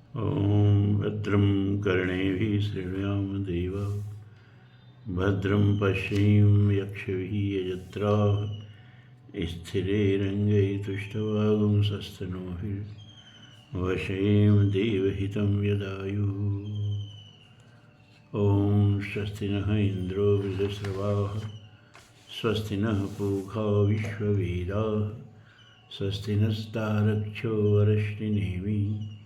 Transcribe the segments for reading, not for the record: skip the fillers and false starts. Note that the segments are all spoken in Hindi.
ॐ भद्रं कर्णेभिः शृणुयाम देवा भद्रं पश्येम यक्षभिः यजत्राः स्थिरैरङ्गैस्तुष्टवागुंसस्तनूभिर्वशेम देवहितं यदायुः। ॐ स्वस्ति नः इन्द्रो वृधश्रवाः स्वस्ति नः पूषा विश्ववेदाः स्वस्ति नस्तारक्षो अरिष्टनेमिः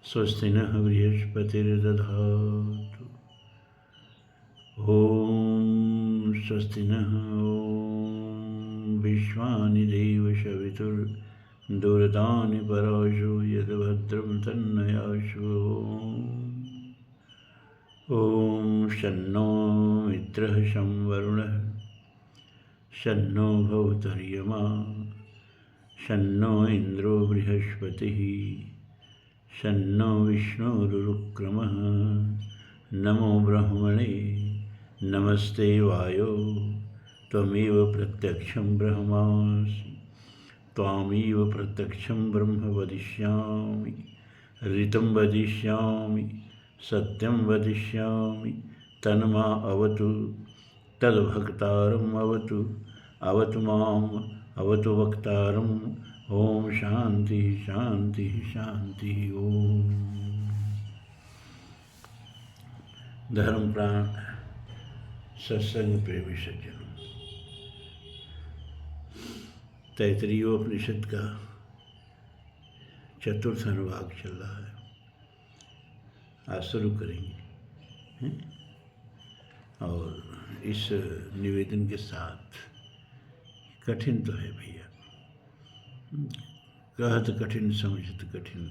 स्वस्ति नः बृहस्पतिर्दधातु। ॐ स्वस्ति नः विश्वानि देवशवितुर्दुरितानि पराशो यद्भद्रं तन्नयाशो। ॐ शन्नो मित्रः शं वरुणः शन्नो भवतर्यमा शन्नो इन्द्रो बृहस्पतिः शन्नो विष्णुरुक्रमः। नमो ब्रह्मणे नमस्ते वायो त्वमेव प्रत्यक्षं ब्रह्मासि त्वामेव प्रत्यक्षं ब्रह्म वदिष्यामि ऋतं वदिष्यामि सत्यं वदिष्यामि तन्मा अवतु तद्भक्तारम् अवतु अवतु माम् अवतु वक्तारम्। ओम शांति शांति शांति। ओम धर्म प्राण सत्संग प्रेमी सज्जनों, तैत्तिरीयोपनिषद का चतुर्थ अनुभाग चल रहा है। आज शुरू करेंगे और इस निवेदन के साथ, कठिन तो है भैया, कहत कठिन समझत कठिन,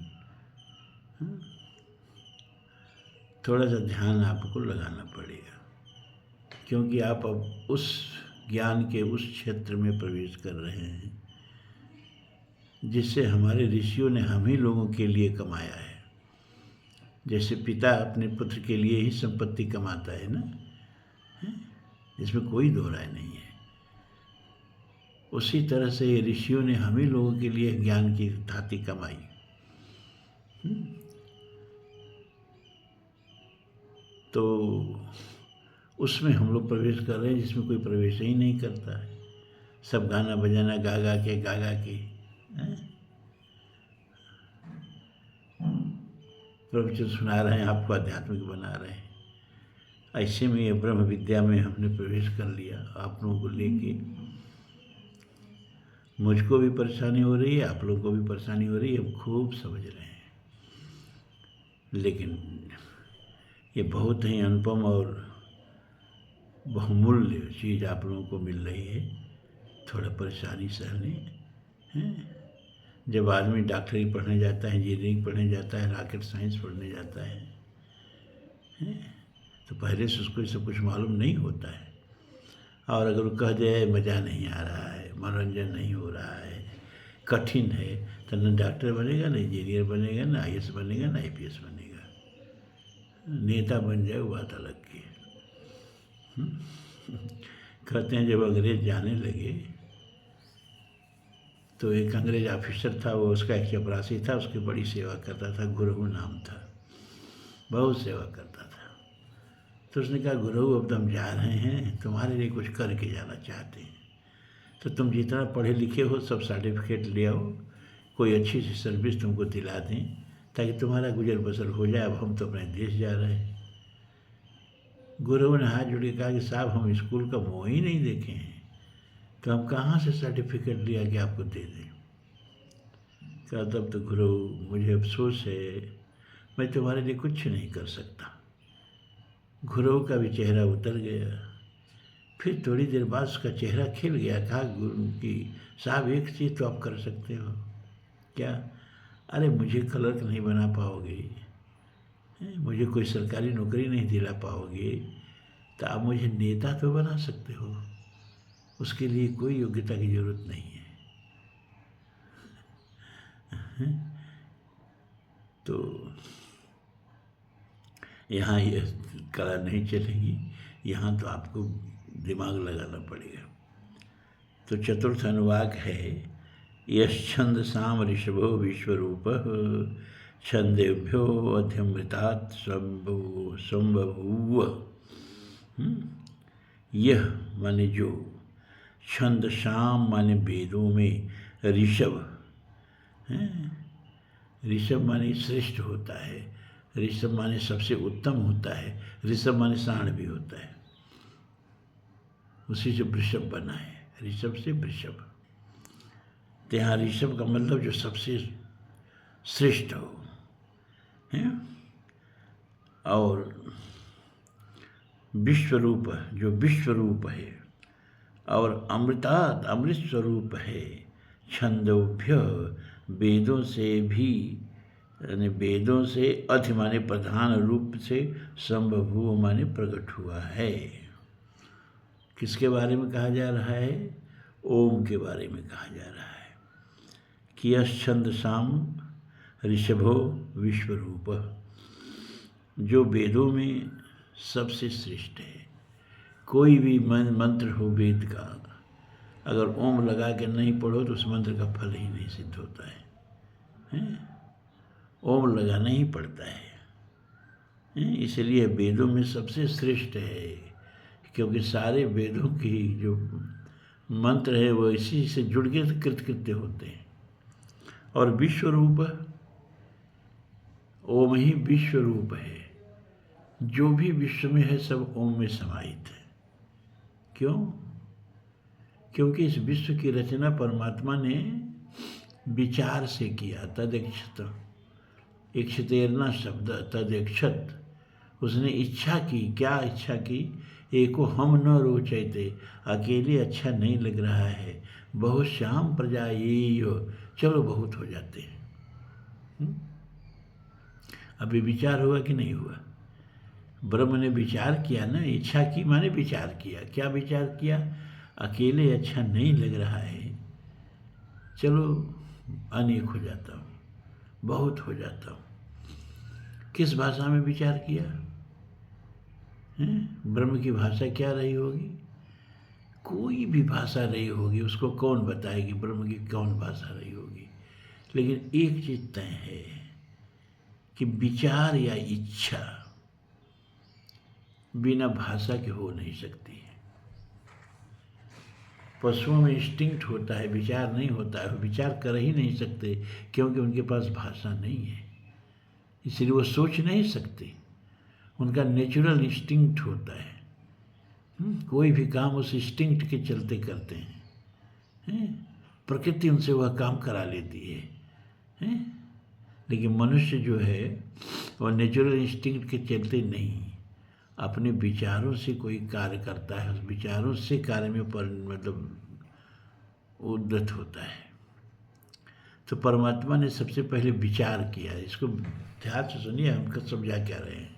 थोड़ा सा ध्यान आपको लगाना पड़ेगा, क्योंकि आप अब उस ज्ञान के उस क्षेत्र में प्रवेश कर रहे हैं जिससे हमारे ऋषियों ने हम ही लोगों के लिए कमाया है। जैसे पिता अपने पुत्र के लिए ही संपत्ति कमाता है ना, इसमें कोई दो राय नहीं है। उसी तरह से ये ऋषियों ने हम ही लोगों के लिए ज्ञान की धाती कमाई। तो उसमें हम लोग प्रवेश कर रहे हैं जिसमें कोई प्रवेश ही नहीं करता है। सब गाना बजाना गा गा के प्रवचन सुना रहे हैं, आपको आध्यात्मिक बना रहे हैं। ऐसे में ये ब्रह्म विद्या में हमने प्रवेश कर लिया। आप लोगों को लेके मुझको भी परेशानी हो रही है, आप लोगों को भी परेशानी हो रही है, हम खूब समझ रहे हैं। लेकिन ये बहुत ही अनुपम और बहुमूल्य चीज़ आप लोगों को मिल रही है। थोड़ा परेशानी सहने हैं। जब आदमी डॉक्टरी पढ़ने जाता है, इंजीनियरिंग पढ़ने जाता है, रॉकेट साइंस पढ़ने जाता है, तो पहले से उसको सब कुछ मालूम नहीं होता है। और अगर वो कह दे मज़ा नहीं आ रहा है, मनोरंजन नहीं हो रहा है, कठिन है, तो न डॉक्टर बनेगा, न इंजीनियर बनेगा, न IAS बनेगा, न IPS बनेगा। नेता बन जाए वो बात अलग की। कहते हैं जब अंग्रेज जाने लगे तो एक अंग्रेज ऑफिसर था, वो उसका एक चपरासी था, उसकी बड़ी सेवा करता था, गुरु नाम था, बहुत सेवा करता था। तो उसने कहा गुरु अब तुम जा रहे हैं, तुम्हारे लिए कुछ करके जाना चाहते हैं, तो तुम जितना पढ़े लिखे हो सब सर्टिफिकेट ले आओ, कोई अच्छी सी सर्विस तुमको दिला दें ताकि तुम्हारा गुजर बसर हो जाए। अब हम तो अपने देश जा रहे हैं। गुरु ने हाथ जोड़ के कहा कि साहब हम स्कूल का मुँह ही नहीं देखे हैं, तो हम कहाँ से सर्टिफिकेट लिया कि आपको दे दें। कहा तब तो गुरु मुझे अफसोस है, मैं तुम्हारे लिए कुछ नहीं कर सकता। गुरु का भी चेहरा उतर गया। फिर थोड़ी देर बाद उसका चेहरा खिल गया। कहा गुरु की साहब एक चीज़ तो आप कर सकते हो। क्या? अरे मुझे क्लर्क नहीं बना पाओगे, मुझे कोई सरकारी नौकरी नहीं दिला पाओगे, तो आप मुझे नेता तो बना सकते हो। उसके लिए कोई योग्यता की जरूरत नहीं है। तो यहाँ ये कला नहीं चलेगी, यहाँ तो आपको दिमाग लगाना पड़ेगा। तो चतुर्थ अनुवाक है, यश्छंदसाम ऋषभो विश्वरूपः छंदेभ्यो अध्यमृतात् संबभूव। यह माने जो, छंद शाम माने वेदों में ऋषभ, ऋषभ माने श्रेष्ठ होता है, ऋषभ माने सबसे उत्तम होता है, ऋषभ माने साण भी होता है, उसी से वृषभ बना है, ऋषभ से वृषभ। तो यहाँ ऋषभ का मतलब जो सबसे श्रेष्ठ हो है, और विश्वरूप जो विश्वरूप है, और अमृतात् अमृत स्वरूप है, छंदोभ्य वेदों से भी, यानी वेदों से अधि माने प्रधान रूप से, संबभूव माने प्रकट हुआ है। किसके बारे में कहा जा रहा है? ओम के बारे में कहा जा रहा है कि यश छंद शाम ऋषभो विश्वरूप, जो वेदों में सबसे श्रेष्ठ है। कोई भी मंत्र हो वेद का, अगर ओम लगा के नहीं पढ़ो तो उस मंत्र का फल ही नहीं सिद्ध होता है? ओम लगाना ही पड़ता है। इसलिए वेदों में सबसे श्रेष्ठ है, क्योंकि सारे वेदों की जो मंत्र है वो इसी से जुड़ के कृतकृत्य होते हैं। और विश्वरूप, ओम ही विश्वरूप है, जो भी विश्व में है सब ओम में समाहित है। क्यों? क्योंकि इस विश्व की रचना परमात्मा ने विचार से किया। तदेक्षत, इक्षतेरना शब्द तदेक्षत, उसने इच्छा की। क्या इच्छा की? एको हम न रोचते, अकेले अच्छा नहीं लग रहा है, बहुत श्याम प्रजा ये, चलो बहुत हो जाते हैं। अभी विचार हुआ कि नहीं हुआ? ब्रह्म ने विचार किया ना, इच्छा की माने विचार किया। क्या विचार किया? अकेले अच्छा नहीं लग रहा है, चलो अनेक हो जाता हूँ, बहुत हो जाता हूँ। किस भाषा में विचार किया? ब्रह्म की भाषा क्या रही होगी? कोई भी भाषा रही होगी, उसको कौन बताएगी ब्रह्म की कौन भाषा रही होगी। लेकिन एक चीज तय है कि विचार या इच्छा बिना भाषा के हो नहीं सकती है। पशुओं में इंस्टिंक्ट होता है, विचार नहीं होता है, विचार कर ही नहीं सकते क्योंकि उनके पास भाषा नहीं है, इसलिए वो सोच नहीं सकते। उनका नेचुरल इंस्टिंक्ट होता है। कोई भी काम उस इंस्टिंक्ट के चलते करते हैं। प्रकृति उनसे वह काम करा लेती है। लेकिन मनुष्य जो है वह नेचुरल इंस्टिंक्ट के चलते नहीं, अपने विचारों से कोई कार्य करता है, उस विचारों से कार्य में मतलब उद्यत होता है। तो परमात्मा ने सबसे पहले विचार किया। इसको ध्यान से सुनिए, हम समझा क्या रहे हैं।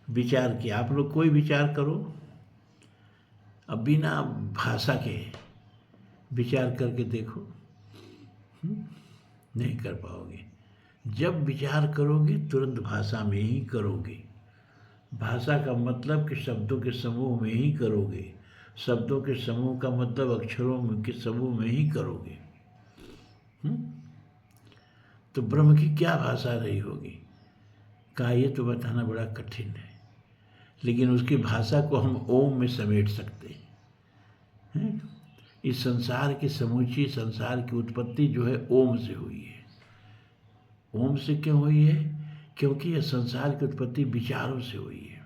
विचार किया। आप लोग कोई विचार करो, अब बिना भाषा के विचार करके देखो, नहीं कर पाओगे। जब विचार करोगे तुरंत भाषा में ही करोगे। भाषा का मतलब कि शब्दों के समूह में ही करोगे। शब्दों के समूह का मतलब अक्षरों के समूह में ही करोगे। तो ब्रह्म की क्या भाषा रही होगी? कहा ये तो बताना बड़ा कठिन है, लेकिन उसकी भाषा को हम ओम में समेट सकते हैं। इस संसार की समूची संसार की उत्पत्ति जो है ओम से हुई है। ओम से क्यों हुई है? क्योंकि यह संसार की उत्पत्ति विचारों से हुई है।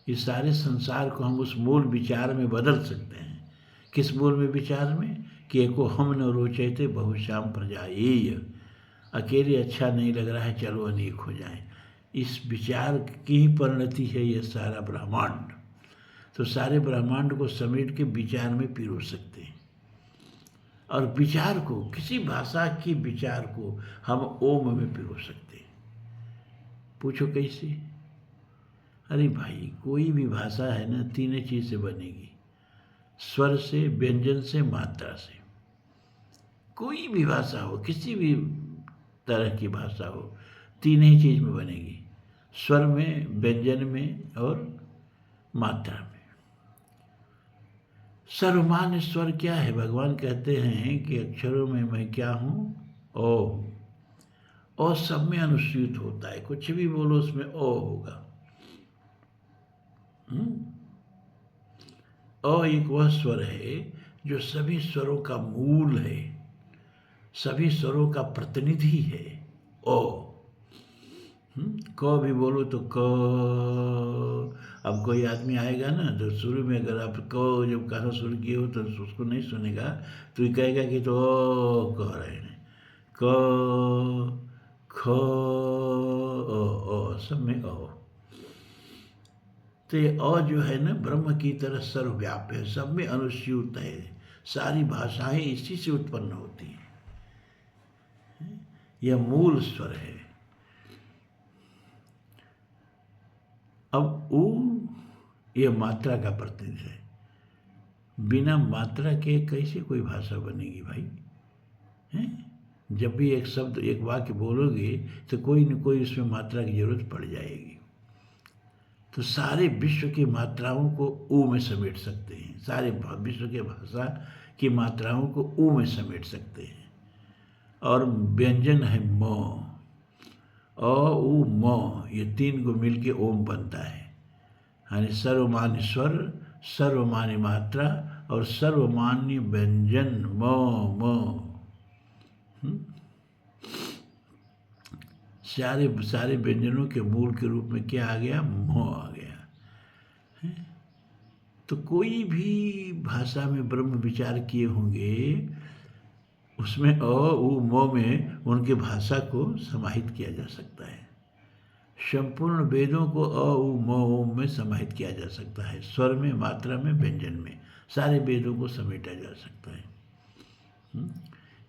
इस सारे संसार को हम उस मूल विचार में बदल सकते हैं। किस मूल में विचार में? कि एको हम न रोचते बहुश्याम प्रजा ये, अकेले अच्छा नहीं लग रहा है, चलो अनेक हो जाएं। इस विचार की ही परिणति है यह सारा ब्रह्मांड। तो सारे ब्रह्मांड को समेट के विचार में पिरो सकते हैं। और विचार को, किसी भाषा की विचार को हम ओम में पिरो सकते हैं। पूछो कैसे? अरे भाई, कोई भी भाषा है ना, तीन चीज से बनेगी, स्वर से, व्यंजन से, मात्रा से। कोई भी भाषा हो, किसी भी तरह की भाषा हो, तीन ही चीज में बनेगी, स्वर में, व्यंजन में और मात्रा में। सर्वमान्य स्वर क्या है? भगवान कहते हैं कि अक्षरों में मैं क्या हूँ? ओम। और सब में अनुस्यूत होता है, कुछ भी बोलो उसमें ओ होगा। अ एक वह स्वर है जो सभी स्वरों का मूल है, सभी स्वरों का प्रतिनिधि है। ओ क भी बोलो तो क। अब कोई आदमी आएगा ना तो शुरू में अगर आप क जब कहना शुरू किए हो तो उसको नहीं सुनेगा, तो ये कहेगा कि तो कह रहे हैं। क ख सब में अ। तो ये अ जो है ना ब्रह्म की तरह सर्वव्याप्य है, सब में अनुस्यूत है। सारी भाषाएं इसी से उत्पन्न होती हैं। यह मूल स्वर है। अब ऊ यह मात्रा का प्रतिनिधि है। बिना मात्रा के कैसे कोई भाषा बनेगी भाई? हैं? जब भी एक शब्द एक वाक्य बोलोगे तो कोई न कोई उसमें मात्रा की जरूरत पड़ जाएगी। तो सारे विश्व की मात्राओं को ऊ में समेट सकते हैं, सारे विश्व के भाषा की मात्राओं को ऊ में समेट सकते हैं। और व्यंजन है म, अ उ म, ये तीन को मिलके ओम बनता है। यानी सर्वमान्य स्वर, सर्वमान्य मात्रा और सर्वमान्य व्यंजन म। सारे व्यंजनों के मूल के रूप में क्या आ गया? म आ गया। तो कोई भी भाषा में ब्रह्म विचार किए होंगे, उसमें अ उ म में उनके भाषा को समाहित किया जा सकता है। संपूर्ण वेदों को अ उ म ओम में समाहित किया जा सकता है। स्वर में, मात्रा में, व्यंजन में, सारे वेदों को समेटा जा सकता है।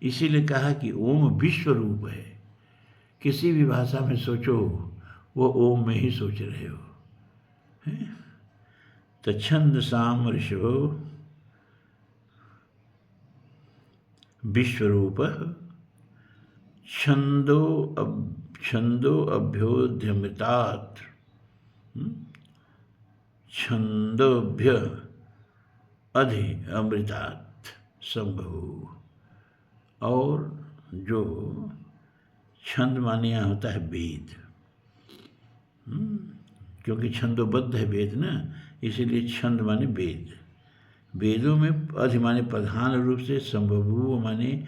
इसीलिए कहा कि ओम विश्व रूप है। किसी भी भाषा में सोचो वो ओम में ही सोच रहे हो। तो छंद साम ऋषभो विश्वरूप छंदो अभ्योद्यमितात् छंदोभ्य अधि अमृतात् संभव। और जो छंद माने यहाँ होता है वेद, क्योंकि छंदोबद्ध है वेद ना, इसीलिए छंद माने वेद। वेदों में अधि माने प्रधान रूप से, संभव माने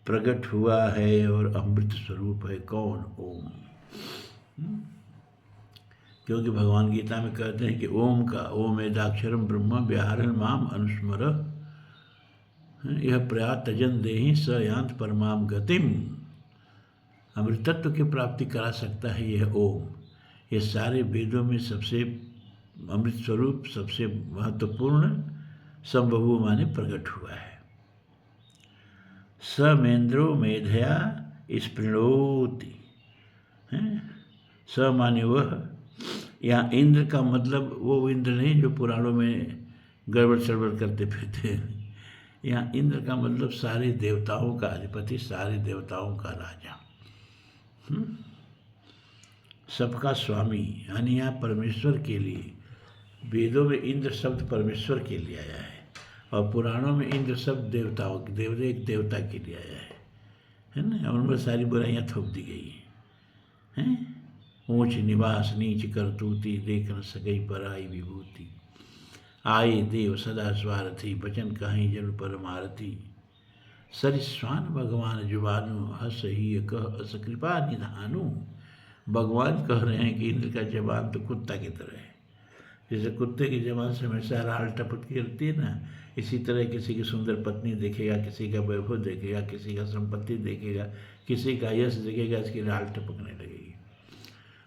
प्रकट हुआ है और अमृत स्वरूप है। कौन? ओम। क्योंकि भगवान गीता में कहते हैं कि ओम का ओम एदाक्षरम ब्रह्म व्याहरन् माम अनुस्मर यह प्रयातजन देहि स यान्त परमाम गतिम। अमृतत्व की प्राप्ति करा सकता है यह ओम। ये सारे वेदों में सबसे अमृत स्वरूप, सबसे महत्वपूर्ण, संभव माने प्रकट हुआ है। समेन्द्रो मेधया स्पृणोति। स माने वह, यहाँ इंद्र का मतलब वो इंद्र नहीं जो पुराणों में गड़बड़ सड़बड़ करते फिरते हैं। यहाँ इंद्र का मतलब सारे देवताओं का अधिपति, सारे देवताओं का राजा, सबका स्वामी। यानी यहाँ परमेश्वर के लिए, वेदों में इंद्र शब्द परमेश्वर के लिए आया है और पुराणों में इंद्र शब्द देवताओं के, एक देवता के लिए आया है ना। और उनमें सारी बुराइयाँ थोप दी गई हैं। ऊंच निवास नीच करतूती, देख न सकई पराई विभूति। आए देव सदा स्वार्थी, बचन कहीं जन परमारती। सरिस्वान भगवान जुबानु, हस ही कह अस कृपा निधानु। भगवान कह रहे हैं कि इंद्र का जबान तो कुत्ता की तरह है। जैसे कुत्ते की जबान से हमेशा राल टपकती रहती है ना, इसी तरह किसी की सुंदर पत्नी देखेगा, किसी का वैभव देखेगा, किसी का संपत्ति देखेगा, किसी का यश देखेगा, इसकी राल टपकने लगेगी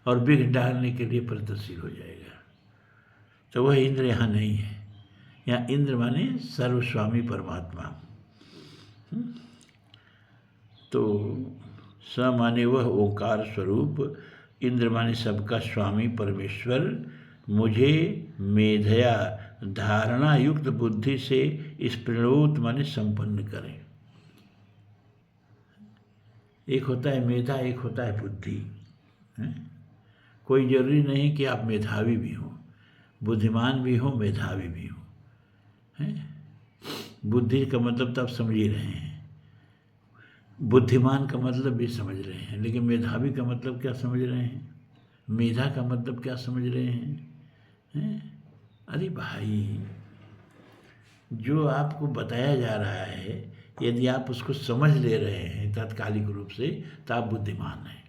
और बिग डालने के लिए प्रयत्नशील हो जाएगा। तो वह इंद्र यहाँ नहीं है। यहाँ इंद्र माने सर्वस्वामी परमात्मा। तो स माने वह ओंकार स्वरूप, इंद्र माने सबका स्वामी परमेश्वर मुझे मेधया धारणा युक्त बुद्धि से स्पृणोत माने संपन्न करें। एक होता है मेधा, एक होता है बुद्धि। कोई जरूरी नहीं कि आप मेधावी भी हो, बुद्धिमान भी हो, मेधावी भी हो। बुद्धि का मतलब तो आप समझ ही रहे हैं। बुद्धिमान का मतलब ये समझ रहे हैं, लेकिन मेधावी का मतलब क्या समझ रहे हैं? मेधा का मतलब क्या समझ रहे हैं? अरे भाई, जो आपको बताया जा रहा है यदि आप उसको समझ ले रहे हैं तात्कालिक रूप से तो आप बुद्धिमान हैं,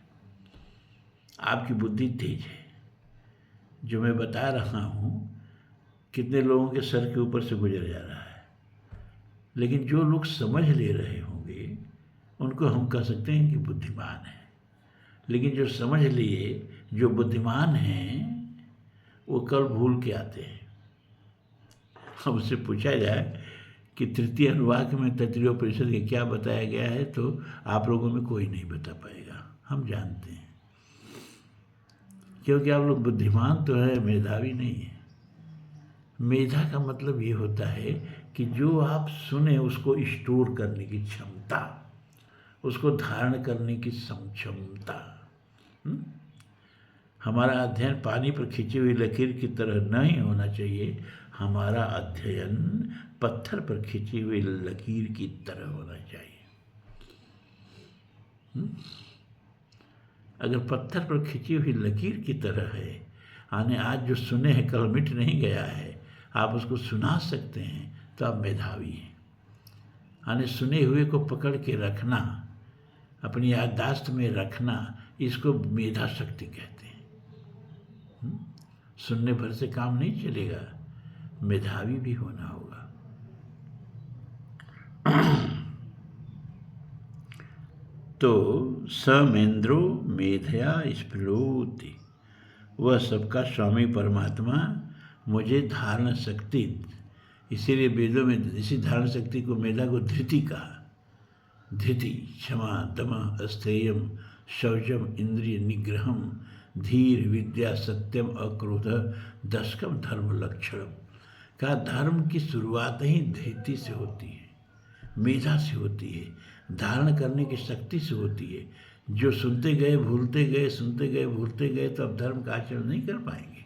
आपकी बुद्धि तेज है। जो मैं बता रहा हूँ कितने लोगों के सर के ऊपर से गुजर जा रहा है, लेकिन जो लोग समझ ले रहे होंगे उनको हम कह सकते हैं कि बुद्धिमान है। लेकिन जो समझ लिए, जो बुद्धिमान हैं, वो कल भूल के आते हैं। अब उससे पूछा जाए कि तृतीय अनुवाक में तैत्तिरीयोपनिषद के क्या बताया गया है तो आप लोगों में कोई नहीं बता पाएगा, हम जानते हैं, क्योंकि आप लोग बुद्धिमान तो है, मेधावी नहीं है। मेधा का मतलब ये होता है कि जो आप सुने उसको स्टोर करने की क्षमता, उसको धारण करने की क्षमता। हमारा अध्ययन पानी पर खींची हुई लकीर की तरह नहीं होना चाहिए, हमारा अध्ययन पत्थर पर खींची हुई लकीर की तरह होना चाहिए। अगर पत्थर पर खींची हुई लकीर की तरह है, यानी आज जो सुने हैं कल मिट नहीं गया है, आप उसको सुना सकते हैं, तो आप मेधावी हैं। यानी सुने हुए को पकड़ के रखना, अपनी याददाश्त में रखना, इसको मेधा शक्ति कहते हैं। सुनने भर से काम नहीं चलेगा, मेधावी भी होना होगा। तो समेंद्रो मेधया स्फुरोति, वह सबका स्वामी परमात्मा मुझे धारण शक्ति, इसीलिए वेदों में इसी धारण शक्ति को, मेधा को धृति कहा। धृति क्षमा दम अस्थेयम शौचम इंद्रिय निग्रहम धीर विद्या सत्यम अक्रोध दशकम धर्म लक्षणम। का धर्म की शुरुआत ही धृति से होती है, मेधा से होती है, धारण करने की शक्ति से होती है। जो सुनते गए भूलते गए, सुनते गए भूलते गए, तो अब धर्म का आचरण नहीं कर पाएंगे।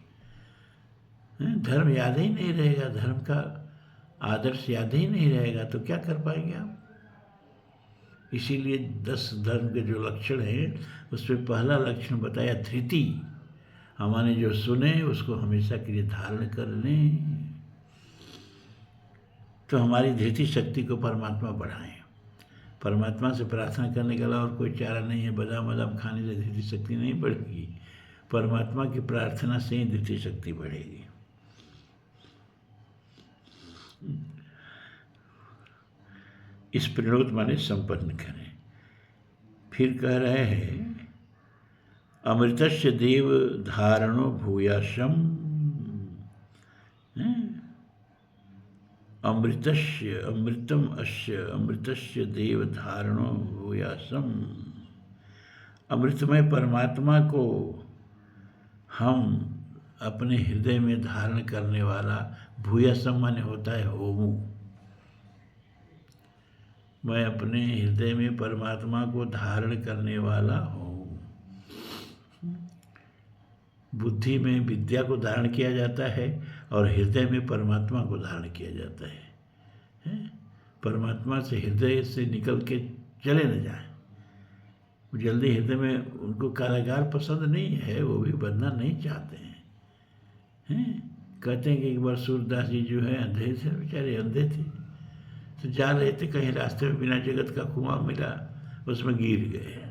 धर्म याद ही नहीं रहेगा, धर्म का आदर्श याद ही नहीं रहेगा, तो क्या कर पाएंगे आप? इसीलिए 10 धर्म के जो लक्षण हैं उसमें पहला लक्षण बताया धृति। हमारे जो सुने उसको हमेशा के लिए धारण कर लें, तो हमारी धृति शक्ति को परमात्मा बढ़ाएं। परमात्मा से प्रार्थना करने के अलावा और कोई चारा नहीं है। बादाम बादाम खाने से धृति शक्ति नहीं बढ़ेगी, परमात्मा की प्रार्थना से ही धृति शक्ति बढ़ेगी। इस प्रणोद माने संपन्न करें। फिर कह रहे हैं अमृतस्य देव धारणो भूयाशम, अमृतस्य अमृतम अस्य अमृतस्य देव धारणो भूयासम। अमृतमय परमात्मा को हम अपने हृदय में धारण करने वाला, भूयासम माने होता है होमू। मैं अपने हृदय में परमात्मा को धारण करने वाला हूँ। बुद्धि में विद्या को धारण किया जाता है और हृदय में परमात्मा को धारण किया जाता है। परमात्मा से हृदय से निकल के चले न जाए। जल्दी हृदय में उनको कारागार पसंद नहीं है, वो भी बनना नहीं चाहते हैं। कहते हैं कि एक बार सूरदास जी जो है अंधे थे, बेचारे अंधे थे, तो जा रहे थे कहीं, रास्ते में बिना जगत का कुआं मिला, उसमें गिर गए।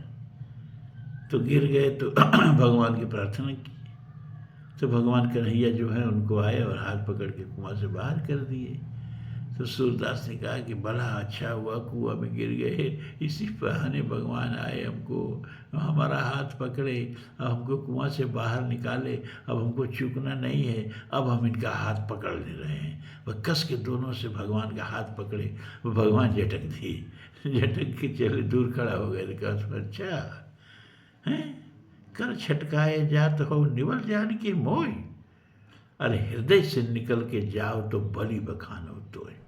तो गिर गए तो भगवान की प्रार्थना की, तो भगवान कन्हैया जो है उनको आए और हाथ पकड़ के कुआं से बाहर कर दिए। तो सूरदास ने कहा कि बड़ा अच्छा हुआ कुआं में गिर गए, इसी बहाने भगवान आए, हमको हमारा हाथ पकड़े, अब हमको कुआं से बाहर निकाले, अब हमको चूकना नहीं है, अब हम इनका हाथ पकड़ ले रहे हैं। वह कस के दोनों से भगवान का हाथ पकड़े, वो भगवान झटक दिए, झटक के चले दूर खड़ा हो गए। कहा अच्छा है, कर छटकाए जात हो निवल जान की मोह, अरे हृदय से निकल के जाओ तो बलि बखानो तो है।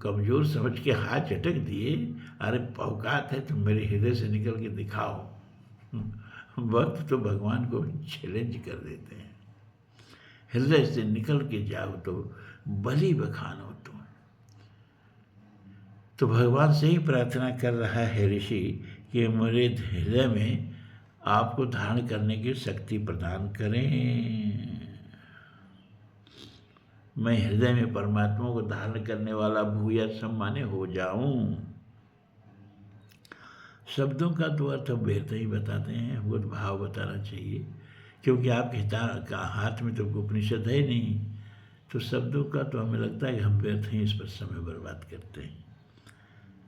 कमजोर समझ के हाथ झटक दिए, अरे औकात है तो मेरे हृदय से निकल के दिखाओ। वक्त तो भगवान को चैलेंज कर देते हैं, हृदय से निकल के जाओ तो बलि बखानो तो। तो भगवान से ही प्रार्थना कर रहा है ऋषि कि मेरे हृदय में आपको धारण करने की शक्ति प्रदान करें, मैं हृदय में परमात्मा को धारण करने वाला भूया सम्मान्य हो जाऊं। शब्दों का तो अर्थ हम बेहतर ही बताते हैं, हमको तो भाव बताना चाहिए, क्योंकि आपके हाथ में तो उपनिषद है नहीं, तो शब्दों का तो हमें लगता है कि हम व्यर्थ ही इस पर समय बर्बाद करते हैं।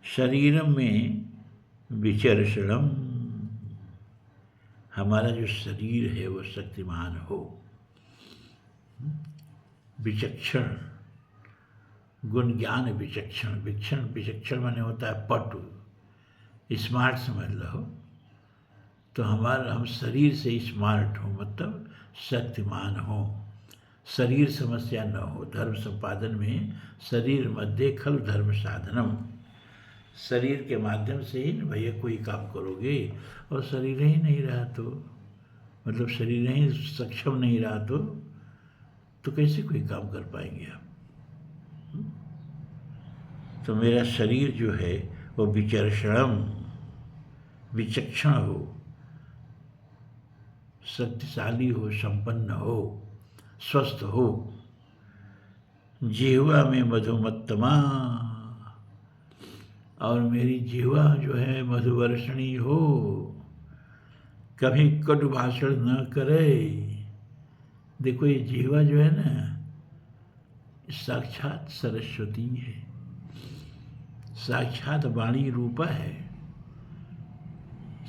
शरीरम में विचर्षणम, हमारा जो शरीर है वो शक्तिमान हो, विचक्षण, गुण ज्ञान विचक्षण, विचक्षण माने होता है पटु, स्मार्ट समझ लो। तो हम शरीर से स्मार्ट हो, मतलब शक्तिमान हो, शरीर समस्या न हो। धर्म संपादन में शरीर मध्य खल धर्म साधनम, शरीर के माध्यम से ही भैया कोई काम करोगे, और शरीर ही नहीं रहा तो, मतलब शरीर ही सक्षम नहीं रहा तो कैसे कोई काम कर पाएंगे आप। तो मेरा शरीर जो है वो विचर्षणम, विचक्षण हो, शक्तिशाली हो, संपन्न हो, स्वस्थ हो। जिह्वा में मधुमत्तमा, और मेरी जिह्वा जो है मधुवर्षणी हो, कभी कटु भाषण न करे। देखो ये जिह्वा जो है ना, साक्षात सरस्वती है, साक्षात वाणी रूपा है।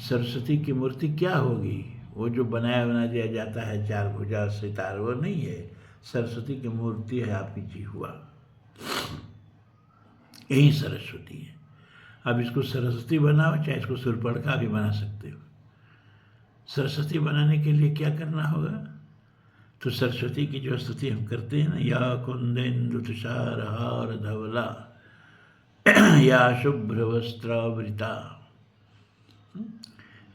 सरस्वती की मूर्ति क्या होगी? वो जो बना दिया जाता है चार भुजा सितार, वो नहीं है। सरस्वती की मूर्ति है आपकी जिह्वा, यही सरस्वती है। अब इसको सरस्वती बनाओ, चाहे इसको सुरपड़का भी बना सकते हो। सरस्वती बनाने के लिए क्या करना होगा? तो सरस्वती की जो स्तुति हम करते हैं ना, या कुंदेन्दु तुषार हार धवला, या शुभ्र वस्त्रावृता,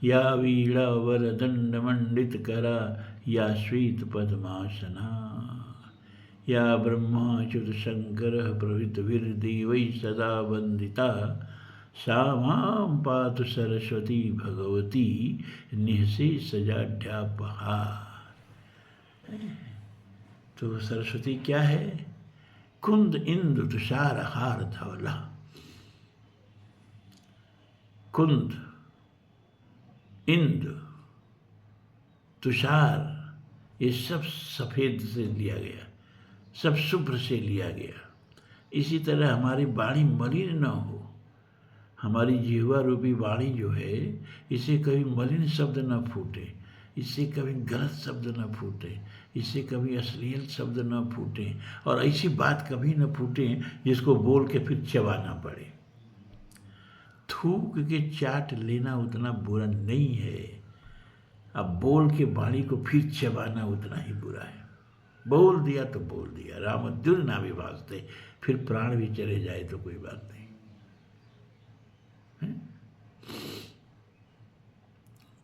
या वीणा वरदंड मंडित करा, या श्वेत पद्मासना, या ब्रह्माच्युत शंकर प्रभृत वीरदेवै सदा वंदिता, सा मां पातु सरस्वती भगवती निःशेषजाढ्यापहा। तो सरस्वती क्या है? कुंद इंदु तुषार हार धवला। कुंद, इंद्र, तुषार, ये सब सफ़ेद से लिया गया, सब शुभ्र से लिया गया। इसी तरह हमारी वाणी मलिन न हो, हमारी जिह्वा रूपी वाणी जो है, इसे कभी मलिन शब्द न फूटे, इससे कभी गलत शब्द न फूटे, इससे कभी अश्लील शब्द न फूटे, और ऐसी बात कभी न फूटे जिसको बोल के फिर चबाना पड़े। थूक के चाट लेना उतना बुरा नहीं है, अब बोल के वाणी को फिर चबाना उतना ही बुरा है। बोल दिया तो बोल दिया, राम दुर ना विभाजते, फिर प्राण भी चले जाए तो कोई बात नहीं है?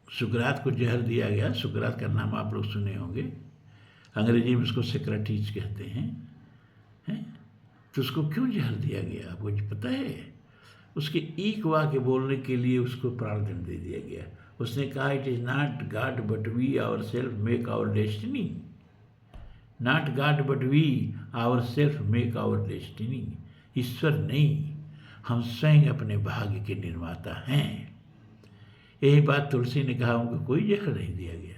सुकरात को जहर दिया गया, सुकरात का नाम आप लोग सुने होंगे, अंग्रेजी में उसको सेक्रेटिस कहते हैं, तो उसको क्यों जहर दिया गया आपको पता है? उसके एक वाक्य बोलने के लिए उसको प्राणदंड दे दिया गया। उसने कहा, it is not God but we our self make our destiny, not God but we our self make our destiny. ईश्वर नहीं, हम स्वयं अपने भाग्य के निर्माता हैं। यही बात तुलसी ने कहा, उनको कोई जहर नहीं दिया गया।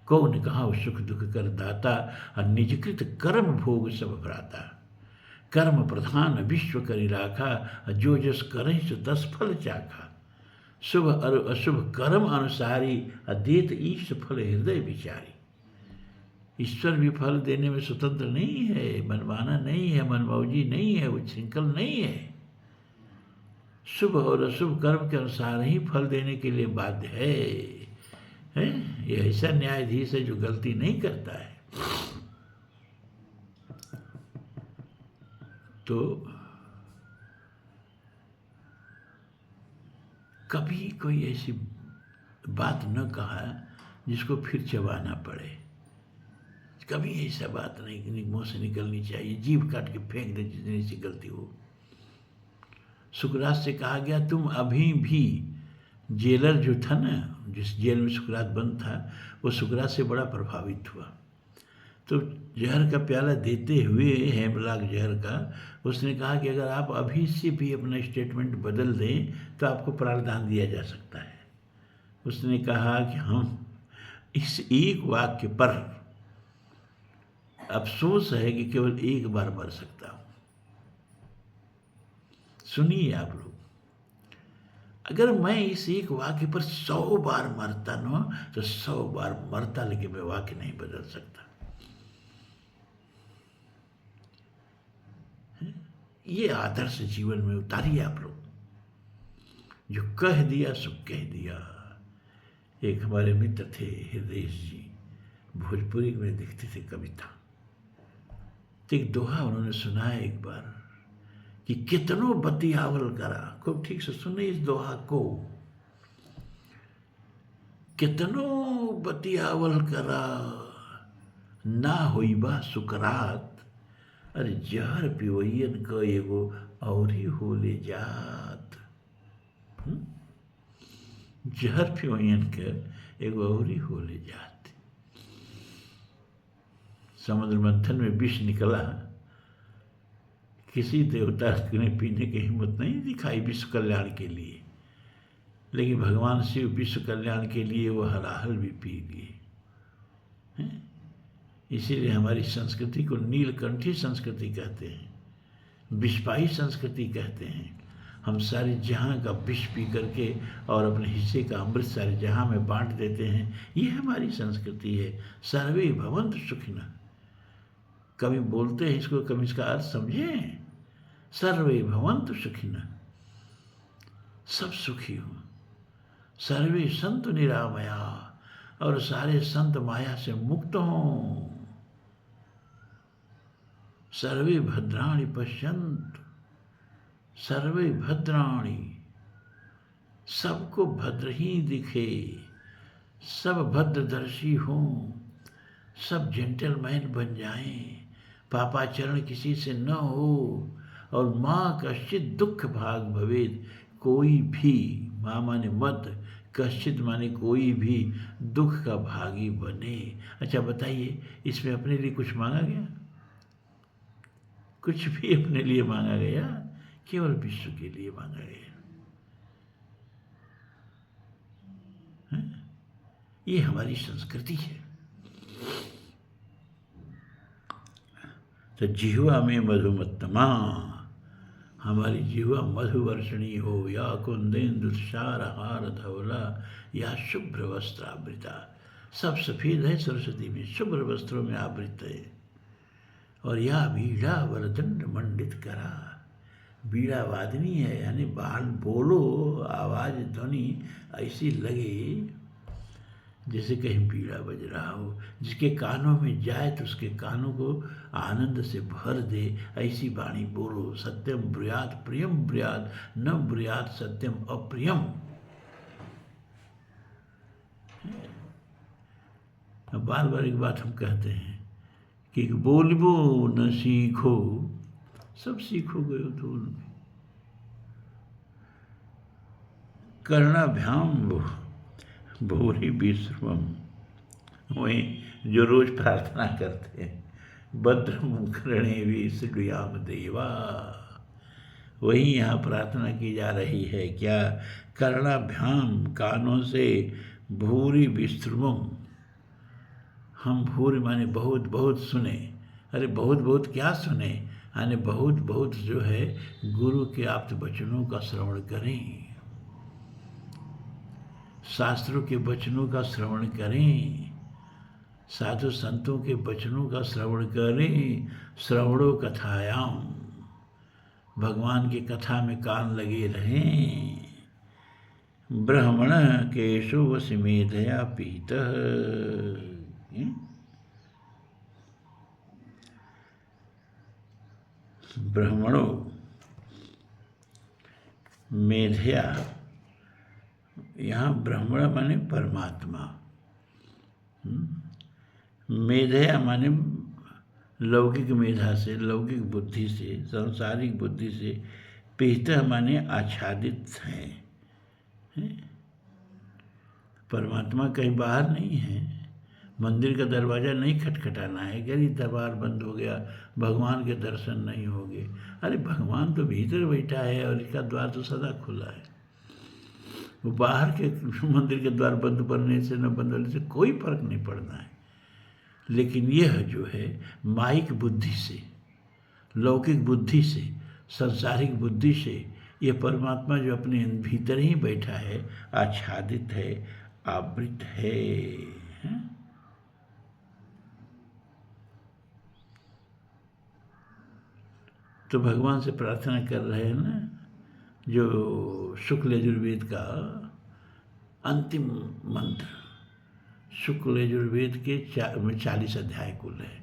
कौन कहा वो सुख दुख कर दाता, और निजकृत कर्म भोग सब भ्राता। कर्म प्रधान विश्व करि राखा, जो जस करें सो तस फल चाखा। शुभ और अशुभ कर्म अनुसारी, अदेत ईश फल हृदय विचारी। ईश्वर भी फल देने में स्वतंत्र नहीं है, मनमाना नहीं है, मनमौजी नहीं है, उच्छृंखल नहीं है। शुभ और अशुभ कर्म के अनुसार ही फल देने के लिए बाध्य है? ये ऐसा न्यायाधीश है जो गलती नहीं करता है। तो कभी कोई ऐसी बात न कहा जिसको फिर चबाना पड़े, कभी ऐसा बात नहीं मुंह से निकलनी चाहिए। जीभ काट के फेंक दे जितनी सी गलती हो। सुकरात से कहा गया तुम अभी भी, जेलर जो था ना, जिस जेल में सुकरात बंद था, वो सुकरात से बड़ा प्रभावित हुआ। तो जहर का प्याला देते हुए हेमलाक जहर का, उसने कहा कि अगर आप अभी से भी अपना स्टेटमेंट बदल दें तो आपको प्रावधान दिया जा सकता है। उसने कहा कि हम इस एक वाक्य पर अफसोस है कि केवल एक बार मर सकता हूं। सुनिए आप लोग, अगर मैं इस एक वाक्य पर 100 बार मरता न, तो 100 बार मरता, लेकिन मैं वाक्य नहीं बदल सकता। ये आदर्श जीवन में उतारिए आप लोग। जो कह दिया सो कह दिया। एक हमारे मित्र थे हृदय जी, भोजपुरी में लिखते थे कविता, तो एक दोहा उन्होंने सुनाया एक बार कि कितनो बतियावल करा। खूब ठीक से सुने इस दोहा को। कितनो बतियावल करा ना होइबा सुकरात, अरे जहर पिवैयन क एगो औरी होले जात। जहर पिवैयन क एगो औरी होले जात। समुद्र मंथन में विष निकला, किसी देवता ने पीने की हिम्मत नहीं दिखाई विश्व कल्याण के लिए, लेकिन भगवान शिव विश्व कल्याण के लिए वो हलाहल भी पी लिए। इसीलिए हमारी संस्कृति को नीलकंठी संस्कृति कहते हैं, विषपाई संस्कृति कहते हैं। हम सारे जहाँ का विष पी करके और अपने हिस्से का अमृत सारे जहाँ में बांट देते हैं। ये हमारी संस्कृति है। सर्वे भवन्तु सुखिनः। कभी बोलते हैं इसको, कभी इसका अर्थ समझें। सर्वे भवन्तु सुखिनः, सब सुखी हों। सर्वे संतु निरामया, और सारे संत माया से मुक्त हों। सर्वे भद्राणि पश्यन्तु, सर्वे भद्राणि, सबको भद्र ही दिखे, सब भद्रदर्शी हों, सब जेंटलमैन बन जाएं, पापाचरण किसी से न हो, और माँ कश्चित दुख भाग भवेद, कोई भी, माँ माने मत, कश्चित माने कोई भी दुख का भागी बने। अच्छा बताइए, इसमें अपने लिए कुछ मांगा गया? कुछ भी अपने लिए मांगा गया? केवल विश्व के लिए मांगा गया। ये हमारी संस्कृति है। तो जिह्वा में मधुमत्तमा, हमारी जिह्वा मधुवर्षणी हो, या कुंदेन्दु तुषारहार धवला, या शुभ्र वस्त्रावृता। सब सफ़ेद है सरस्वती में, शुभ्र वस्त्रों में आवृत है। और या बीड़ा वरदंड मंडित करा, बीड़ा वादनी है, यानी बाल बोलो, आवाज़ ध्वनि ऐसी लगे जैसे कहीं बीड़ा बज रहा हो, जिसके कानों में जाए तो उसके कानों को आनंद से भर दे, ऐसी वाणी बोलो। सत्यम ब्रूयात प्रियम ब्रूयात, न ब्रूयात सत्यम अप्रियम। बार बार एक बात हम कहते हैं कि बोलबो न सीखो, सब सीखोगे धूल में। कर्णाभ्याम भूरि विश्रमम, वहीं जो रोज प्रार्थना करते हैं, भद्रमुखरणे विश्रुयाम देवा, वही यहाँ प्रार्थना की जा रही है। क्या? कर्णाभ्याम, कानों से, भूरि विश्रुमम, हम भूरि माने बहुत बहुत सुने। अरे बहुत बहुत क्या सुने, यानी बहुत बहुत जो है गुरु के आप्त वचनों का श्रवण करें, शास्त्रों के वचनों का श्रवण करें, साधु संतों के वचनों का श्रवण करें। श्रवणो कथायाम, भगवान की कथा में कान लगे रहें। ब्राह्मण केशो वसिमेधया पीतः, ब्राह्मणो मेधया, यहाँ ब्राह्मण माने परमात्मा, मेधया माने लौकिक मेधा से, लौकिक बुद्धि से, सांसारिक बुद्धि से पिहितः माने आच्छादित हैं। परमात्मा कहीं बाहर नहीं है। मंदिर का दरवाज़ा नहीं खटखटाना है कि अरे दरबार बंद हो गया, भगवान के दर्शन नहीं होंगे। अरे भगवान तो भीतर बैठा है और इसका द्वार तो सदा खुला है। वो बाहर के मंदिर के द्वार बंद करने से न बंद होने से कोई फर्क नहीं पड़ना है। लेकिन यह जो है माइक बुद्धि से, लौकिक बुद्धि से, सांसारिक बुद्धि से ये परमात्मा जो अपने भीतर ही बैठा है, आच्छादित है, आवृत है। तो भगवान से प्रार्थना कर रहे हैं ना, जो शुक्ल यजुर्वेद का अंतिम मंत्र, शुक्ल यजुर्वेद के 40 अध्याय कुल है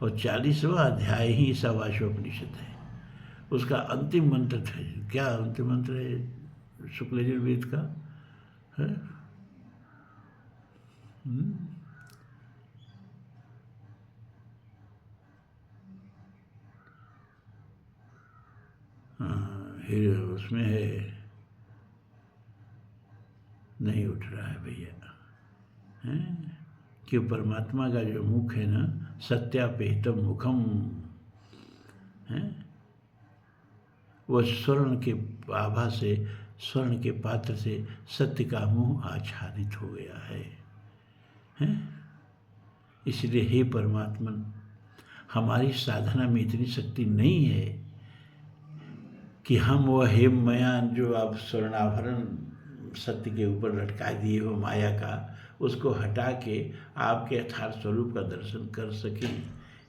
और 40वां अध्याय ही ईशावास्योपनिषद है। उसका अंतिम मंत्र था। क्या अंतिम मंत्र है शुक्ल यजुर्वेद का? है उसमें है, नहीं उठ रहा है भैया, हैं कि परमात्मा का जो मुख है ना, सत्यापेहितम मुखम है, वह स्वर्ण के आभा से, स्वर्ण के पात्र से सत्य का मुंह आच्छादित हो गया है। इसलिए हे परमात्मा, हमारी साधना में इतनी शक्ति नहीं है कि हम वह हेम मया जो आप स्वर्णाभरण सत्य के ऊपर लटका दिए हो माया का, उसको हटा के आपके यथार्थ स्वरूप का दर्शन कर सकें।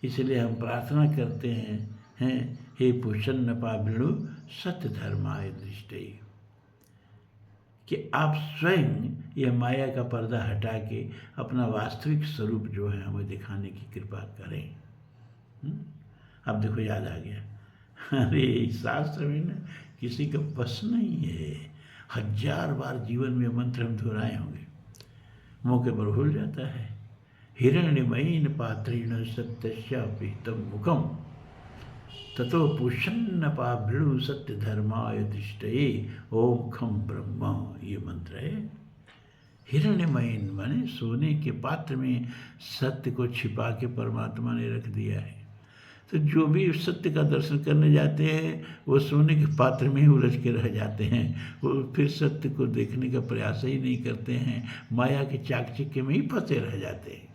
इसलिए हम प्रार्थना करते हैं हे पुष्यन्नपा बिणु सत्य धर्माय दृष्टि, कि आप स्वयं यह माया का पर्दा हटा के अपना वास्तविक स्वरूप जो है हमें दिखाने की कृपा करें। अब देखो याद आ गया, अरे शास्त्र में ना किसी का बस नहीं है। 1000 बार जीवन में मंत्र हम दोहराए होंगे, मौके पर भूल जाता है। हिरण्यमयीन पात्रेण सत्यस्यापिहितं मुखम ततो पुष्यन्नपाभृणु सत्य धर्माय दृष्टये ओम खम ब्रह्म, ये मंत्र है। हिरण्यमयीन माने सोने के पात्र में सत्य को छिपा के परमात्मा ने रख दिया है। तो जो भी सत्य का दर्शन करने जाते हैं वो सोने के पात्र में ही उलझ के रह जाते हैं। वो फिर सत्य को देखने का प्रयास ही नहीं करते हैं, माया के चाकचक्य में ही फंसे रह जाते हैं।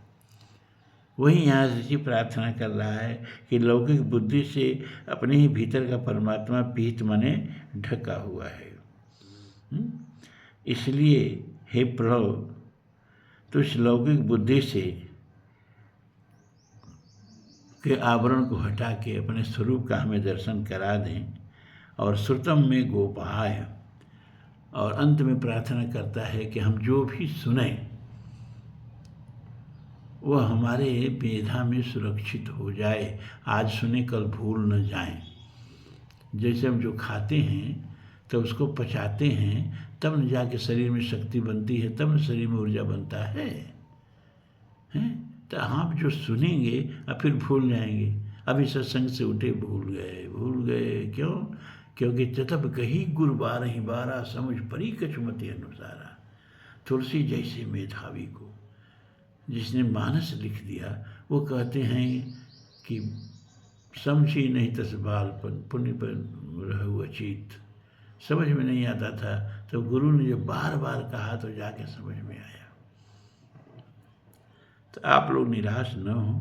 वही यहाँ ऋषि प्रार्थना कर रहा है कि लौकिक बुद्धि से अपने ही भीतर का परमात्मा पीत माने ढका हुआ है। इसलिए हे प्रभु, तो इस लौकिक बुद्धि से के आवरण को हटा के अपने स्वरूप का हमें दर्शन करा दें। और श्रुतम में गोपाय, और अंत में प्रार्थना करता है कि हम जो भी सुने वह हमारे मेधा में सुरक्षित हो जाए, आज सुने कल भूल न जाएं। जैसे हम जो खाते हैं तो उसको पचाते हैं, तब न जाके शरीर में शक्ति बनती है, तब न शरीर में ऊर्जा बनता है। तो आप जो सुनेंगे और फिर भूल जाएंगे। अभी सत्संग से उठे भूल गए क्यों? क्योंकि तब कही गुरु बारही बारा समझ परी कछुमति अनुसारा। तुलसी जैसे मेधावी को जिसने मानस लिख दिया, वो कहते हैं कि समझी नहीं तस बालपन पुण्य पर रहु अचीत। समझ में नहीं आता था तो गुरु ने जब बार बार कहा तो जाके समझ में आया। तो आप लोग निराश न हो।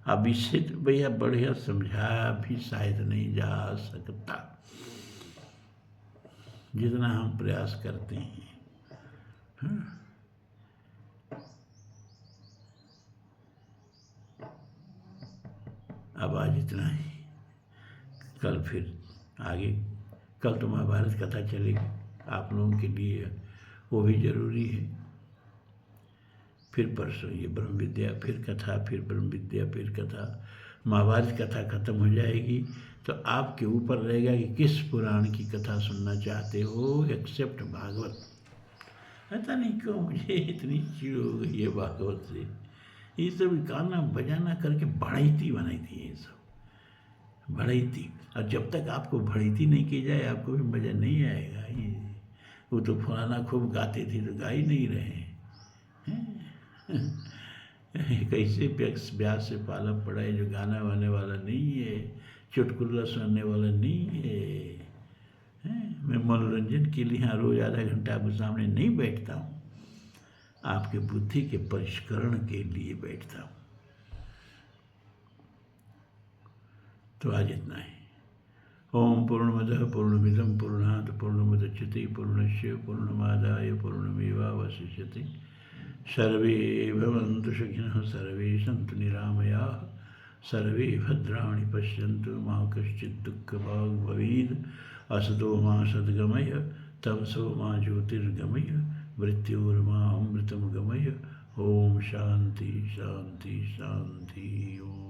अब इससे तो भैया बढ़िया समझा भी शायद नहीं जा सकता जितना हम प्रयास करते हैं। अब आज इतना ही, कल फिर आगे, कल तो महाभारत कथा चलेगी आप लोगों के लिए, वो भी जरूरी है। फिर परसों ये ब्रह्म विद्या, फिर कथा, फिर ब्रह्म विद्या, फिर कथा। महाभारत कथा खत्म हो जाएगी तो आपके ऊपर रहेगा कि किस पुराण की कथा सुनना चाहते हो, एक्सेप्ट भागवत। पता नहीं क्यों मुझे इतनी चिड़ हो गई है भागवत से। ये सब गाना बजाना करके बनाई थी ये सब। बढ़ती। और जब तक आपको बढ़ती नहीं की जाए आपको भी मज़ा नहीं आएगा। ये वो तो फलाना खूब गाते थे तो गा ही नहीं रहे हैं। कैसे ब्यास से पाला पड़ा है जो गाना वाने वाला नहीं है, चुटकुला सुनने वाला नहीं है। मैं मनोरंजन के लिए यहाँ रोज़ आधा घंटा आपके सामने नहीं बैठता हूँ, आपके बुद्धि के परिष्करण के लिए बैठता हूँ। तो आज इतना ही। ओम पूर्णमदः पूर्णमिदं पूर्णात् पूर्णमुदच्यते पूर्णस्य पूर्णमादाय पूर्णमेवावशिष्यते। सर्वे भवन्तु सुखिनः, सर्वे सन्तु निरामयाः, सर्वे भद्राणि पश्यन्तु, मा कश्चित् दुःखभाग् भवेत्। असतो मा सद्गमय, तमसो मा ज्योतिर्गमय, मृत्योर्मा अमृतं गमय। ओम शांति शांति शांति। ओम।